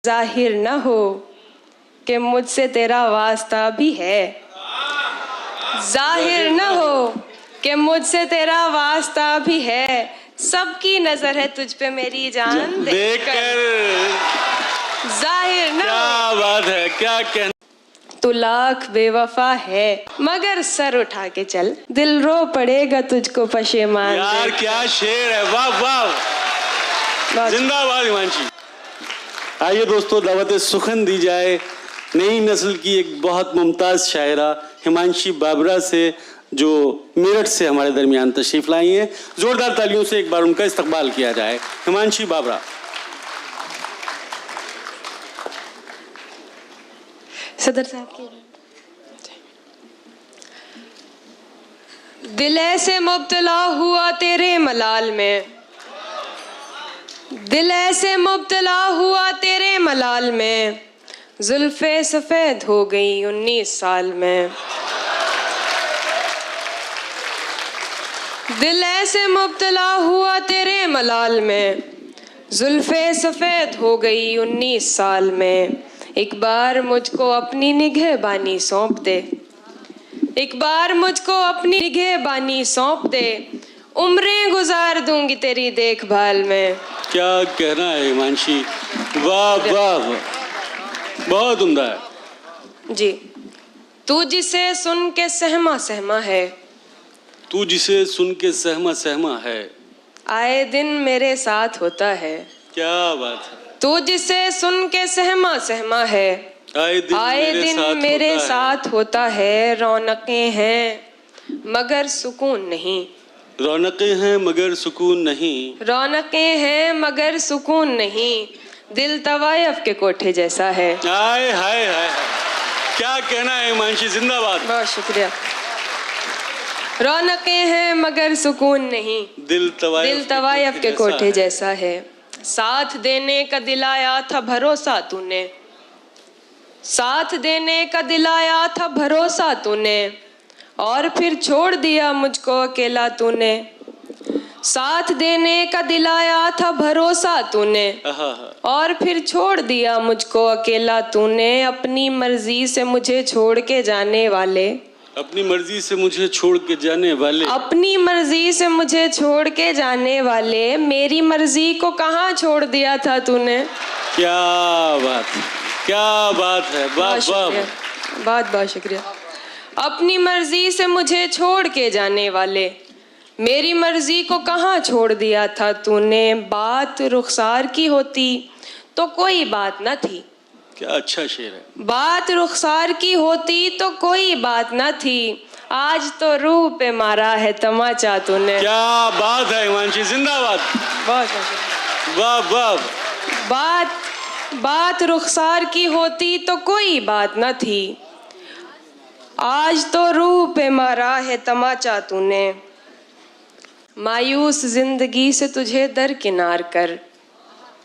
जाहिर न हो कि मुझसे तेरा वास्ता भी है, जाहिर न हो कि मुझसे तेरा वास्ता भी है, सबकी नजर है तुझ पे मेरी जान देखकर, जाहिर न हो। क्या बात है, क्या कहना। तू लाख बेवफा है मगर सर उठा के चल, दिल रो पड़ेगा तुझको पशेमान। यार क्या शेर है, वाह वाह, जिंदाबाद हिमांशी। आइए दोस्तों, दावत सुखन दी जाए नई नस्ल की एक बहुत मुमताज शायरा हिमांशी बाबरा से, जो मेरठ से हमारे दरमियान तशरीफ लाई हैं। जोरदार तालियों से एक बार उनका इस्तकबाल किया जाए। हिमांशी बाबरा। सदर साहब की। दिल ऐसे मुब्तला हुआ तेरे मलाल में, दिल ऐसे मुब्तला हुआ तेरे मलाल में, जुल्फे सफेद हो गई 19 साल में। दिल ऐसे मुब्तला हुआ तेरे मलाल में, जुल्फे सफेद हो गई 19 साल में। एक बार मुझको अपनी निगहबानी सौंप दे, एक बार मुझको अपनी निगहबानी सौंप दे, उम्रें गुजार दूंगी तेरी देखभाल में। क्या कहना है हिमांशी, वाह वाह, बहुत उम्दा है जी। तू जिसे सुन के सहमा सहमा है, तू जिसे सुन के सहमा सहमा है, आए दिन मेरे साथ होता है। क्या बात है। तू जिसे सुन के सहमा सहमा है, आए दिन मेरे साथ होता है। रौनकें हैं मगर सुकून नहीं, रौनकें हैं मगर सुकून नहीं, रौनकें हैं मगर सुकून नहीं, दिल तवायफ के कोठे जैसा है। हाय हाय हाय, क्या कहना है हिमांशी, जिंदाबाद। बहुत शुक्रिया। रौनकें हैं मगर सुकून नहीं, दिल तवायफ के कोठे जैसा है। साथ देने का दिलाया था भरोसा तूने, साथ देने का दिलाया था भरोसा तूने, और फिर छोड़ दिया मुझको अकेला तूने। साथ देने का दिलाया था भरोसा तूने, और फिर छोड़ दिया मुझको अकेला तूने। अपनी मर्जी से मुझे छोड़ के जाने वाले, अपनी मर्जी से मुझे छोड़ के जाने वाले, अपनी मर्जी से मुझे छोड़ के जाने वाले, मेरी मर्जी को कहाँ छोड़ दिया था तूने। क्या बात, क्या बात है, बहुत बहुत शुक्रिया। अपनी मर्जी से मुझे छोड़ के जाने वाले, मेरी मर्जी को कहाँ छोड़ दिया था तूने। बात रुखसार की होती तो कोई बात न थी, क्या अच्छा शेर है। बात रुखसार की होती तो कोई बात न थी, आज तो रूह पे मारा है तमाचा तूने। क्या बात है हिमांशी, जिंदाबाद। बहुत वाह वाह। बात रुखसार की होती तो कोई बात न थी, आज तो रूह पे मारा है तमाचा तूने। मायूस जिंदगी से तुझे दरकिनार कर,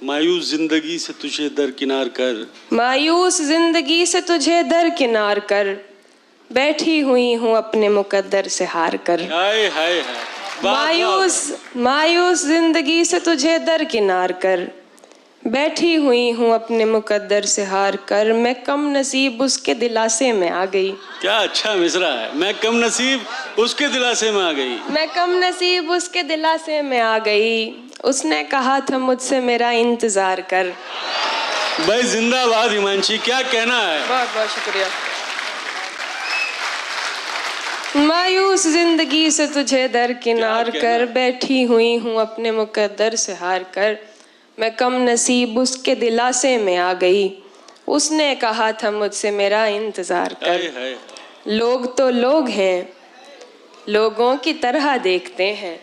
मायूस जिंदगी से तुझे दरकिनार कर, मायूस जिंदगी से तुझे दरकिनार कर, बैठी हुई हूँ अपने मुकद्दर से हार कर। हाय हाय हाय। मायूस जिंदगी से तुझे दरकिनार कर, बैठी हुई हूँ अपने मुकद्दर से हार कर। मैं कम नसीब उसके दिलासे में आ गई, क्या अच्छा मिसरा है। मैं कम नसीब उसके दिलासे में आ गई, मैं कम नसीब उसके दिलासे में आ गई, उसने कहा था मुझसे मेरा इंतजार कर। भाई जिंदाबाद हिमांशी, क्या कहना है। बहुत बहुत शुक्रिया। मायूस जिंदगी से तुझे दरकिनार कर, बैठी हुई हूँ अपने मुकद्दर से हार कर। मैं कम नसीब उसके दिलासे में आ गई, उसने कहा था मुझसे मेरा इंतजार कर। लोग तो लोग हैं, लोगों की तरह देखते हैं,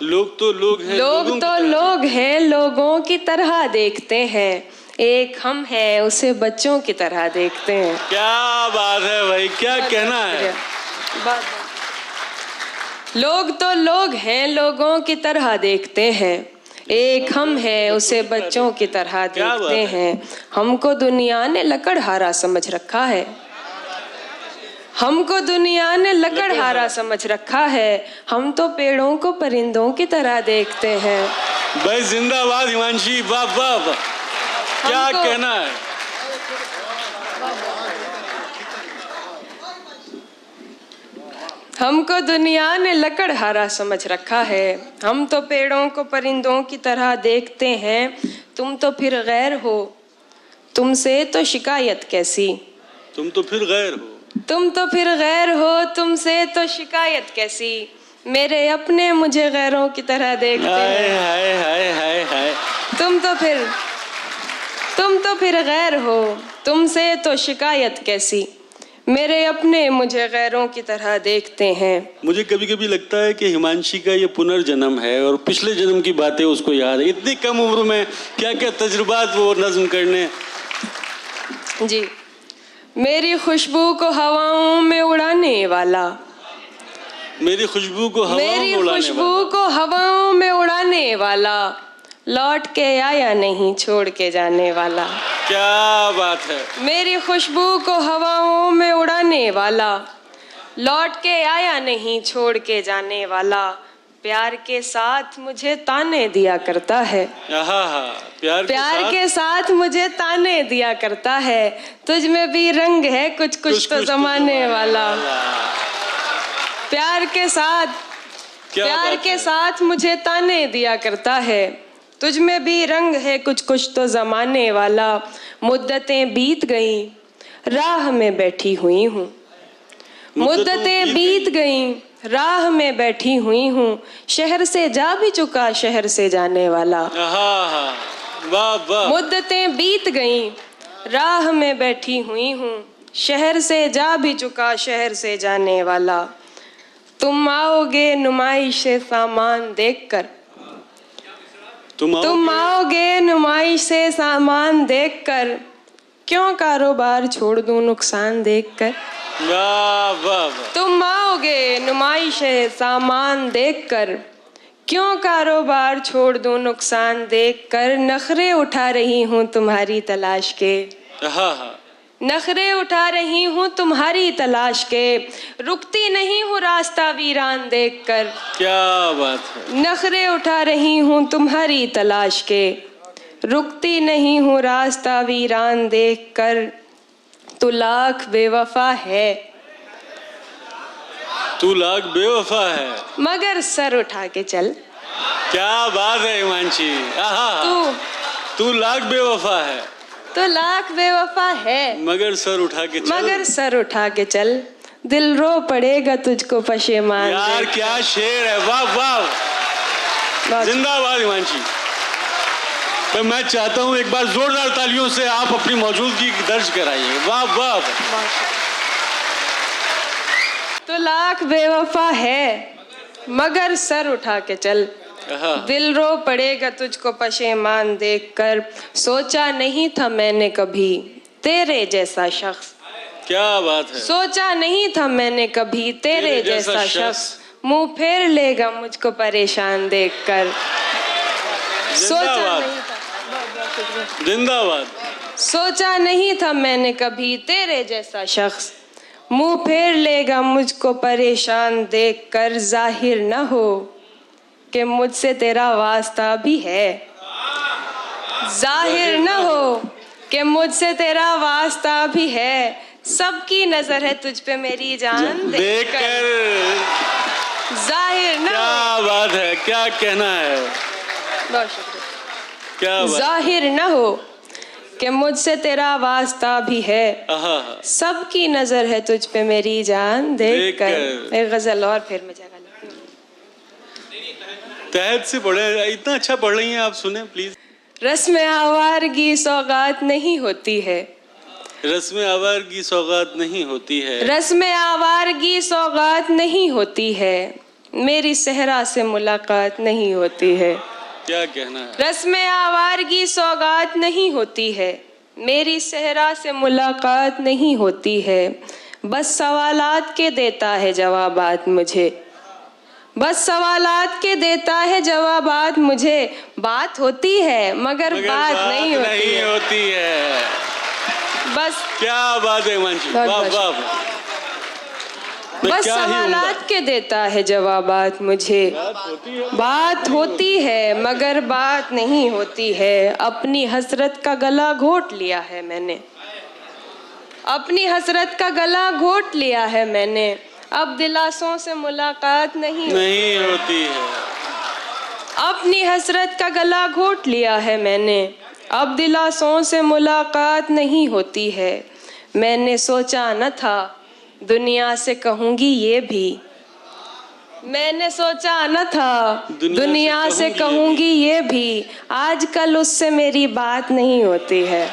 लोग तो लोग हैं, लोग तो लोग हैं, लोगों की तरह देखते हैं, एक हम हैं उसे बच्चों की तरह देखते हैं। क्या बात है भाई, क्या कहना है। लोग तो लोग हैं, लोगों की तरह देखते हैं, एक हम हैं उसे बच्चों की तरह देखते हैं। हमको दुनिया ने लकड़हारा समझ रखा है, हमको दुनिया ने लकड़हारा समझ रखा है, हम तो पेड़ों को परिंदों की तरह देखते हैं। भाई जिंदाबाद हिमांशी, वाह वाह। क्या हमको- कहना है? हमको दुनिया ने लकड़हारा समझ रखा है। हम तो पेड़ों को परिंदों की तरह देखते हैं। तुम तो फिर गैर हो, तुमसे तो शिकायत कैसी। तुम तो फिर गैर हो। तुम तो फिर गैर हो, तुमसे तो शिकायत कैसी। मेरे अपने मुझे गैरों की तरह देखते हाय हैं। हाय हाय हाय हाय। तुम तो फिर गैर हो, तुमसे तो शिकायत कैसी। मेरे अपने मुझे गैरों की तरह देखते हैं। मुझे कभी कभी लगता है कि हिमांशी का ये पुनर्जन्म है और पिछले जन्म की बातें उसको याद है। इतनी कम उम्र में क्या क्या तजुर्बात वो नज्म करने। जी, मेरी खुशबू को हवाओं में उड़ाने वाला, मेरी खुशबू को हवाओं मेरी में उड़ाने खुशबू वाला। को हवाओं में उड़ाने वाला, लौट के आया नहीं छोड़ के जाने वाला। क्या बात है। मेरी खुशबू को हवाओं में उड़ाने वाला, लौट के आया नहीं छोड़ के जाने वाला। प्यार के साथ मुझे ताने दिया करता है। आहा, प्यार के साथ मुझे ताने दिया करता है। तुझ में भी रंग है कुछ कुछ तो जमाने वाला। प्यार के साथ मुझे ताने दिया करता है। तुझ में भी रंग है कुछ कुछ तो जमाने वाला। मुद्दतें बीत गईं, राह में बैठी हुई हूँ। मुद्दतें बीत गईं, राह में बैठी हुई हूँ। शहर से जा भी चुका शहर से जाने वाला। वाह वाह। मुद्दतें बीत गईं, राह में बैठी हुई हूँ। शहर से जा भी चुका शहर से जाने वाला। तुम आओगे नुमाइश से सामान देखकर, तुम आओगे नुमाइश से सामान देखकर। क्यों कारोबार छोड़ दूं नुकसान देखकर। वाह वाह वाह। तुम आओगे नुमाइश से सामान देखकर। क्यों कारोबार छोड़ दूं नुकसान देखकर। नखरे उठा रही हूँ तुम्हारी तलाश के, नखरे उठा रही हूँ तुम्हारी तलाश के। रुकती नहीं हूँ रास्ता वीरान देखकर। क्या बात है। नखरे उठा रही हूँ तुम्हारी तलाश के। रुकती नहीं हूँ रास्ता वीरान देखकर। तू लाख बेवफा है, तू लाख बेवफा है, मगर सर उठा के चल। क्या बात है हिमांशी। तू लाख बेवफा है, तो लाख बेवफा है, मगर सर उठा के चल। मगर सर उठा के चल। दिल रो पड़ेगा तुझको पशेमान। यार क्या शेर है। वाह वाह, जिंदाबाद हिमांशी। तो मैं चाहता हूँ एक बार जोरदार तालियों से आप अपनी मौजूदगी दर्ज कराइए। वाह वाह। तो लाख बेवफा है, मगर सर उठा के चल। दिल रो पड़ेगा तुझको पशेमान देखकर। सोचा नहीं था मैंने कभी तेरे जैसा शख्स। क्या बात है। सोचा नहीं था मैंने कभी तेरे जैसा शख्स। मुंह फेर लेगा मुझको परेशान देखकर। सोचा नहीं था, जिंदाबाद। सोचा नहीं था मैंने कभी तेरे जैसा शख्स। मुंह फेर लेगा मुझको परेशान देखकर। जाहिर न हो कि मुझसे तेरा वास्ता भी है। जाहिर न हो कि मुझसे तेरा वास्ता भी है। सबकी नजर है तुझ पे मेरी जान देखकर। जाहिर न हो। क्या बात है, क्या कहना है। बहुत शुक्रिया। क्या बात। जाहिर न हो कि मुझसे तेरा वास्ता भी है। सबकी नजर है तुझ पे मेरी जान देखकर। एक गजल और फिर मैं जगह लेती हूँ। तहत से पढ़े, इतना अच्छा पढ़ रही हैं आप, सुने प्लीज। रस्म आवारगी सौगात नहीं होती है। रस्म आवारगी सौगात नहीं होती है। रस्म आवारगी सौगात नहीं होती है। मेरी सहरा से मुलाकात नहीं होती है। क्या कहना है। रस्म आवारगी सौगात नहीं होती है। मेरी सहरा से मुलाकात नहीं होती है। बस सवालात के देता है जवाबात मुझे। बस सवालात के देता है जवाबात मुझे। बात होती है मगर बात नहीं होती है। बस। क्या बात है हिमांशी। वाह वाह। मैं बस क्या ही सवालात के देता है जवाबात मुझे। बात होती है मगर बात नहीं होती है। अपनी हसरत का गला घोट लिया है मैंने। अपनी हसरत का गला घोट लिया है मैंने। अब दिलासों से मुलाकात नहीं होती है। अपनी हसरत का गला घोट लिया है मैंने। अब दिलासों से मुलाकात नहीं होती है। मैंने सोचा न था दुनिया से कहूँगी ये भी। मैंने सोचा न था दुनिया से कहूँगी ये भी। आजकल उससे मेरी बात नहीं होती है।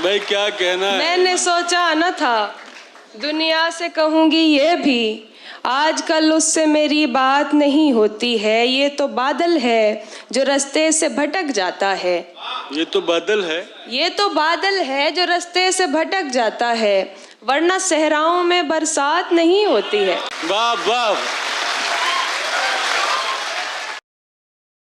मैं क्या कहना है? मैंने सोचा न था दुनिया से कहूँगी ये भी। आजकल उससे मेरी बात नहीं होती है। ये तो बादल है जो रास्ते से भटक जाता है। ये तो बादल है। ये तो बादल है जो रास्ते से भटक जाता है। वरना सहराओं में बरसात नहीं होती है। वाह वाह।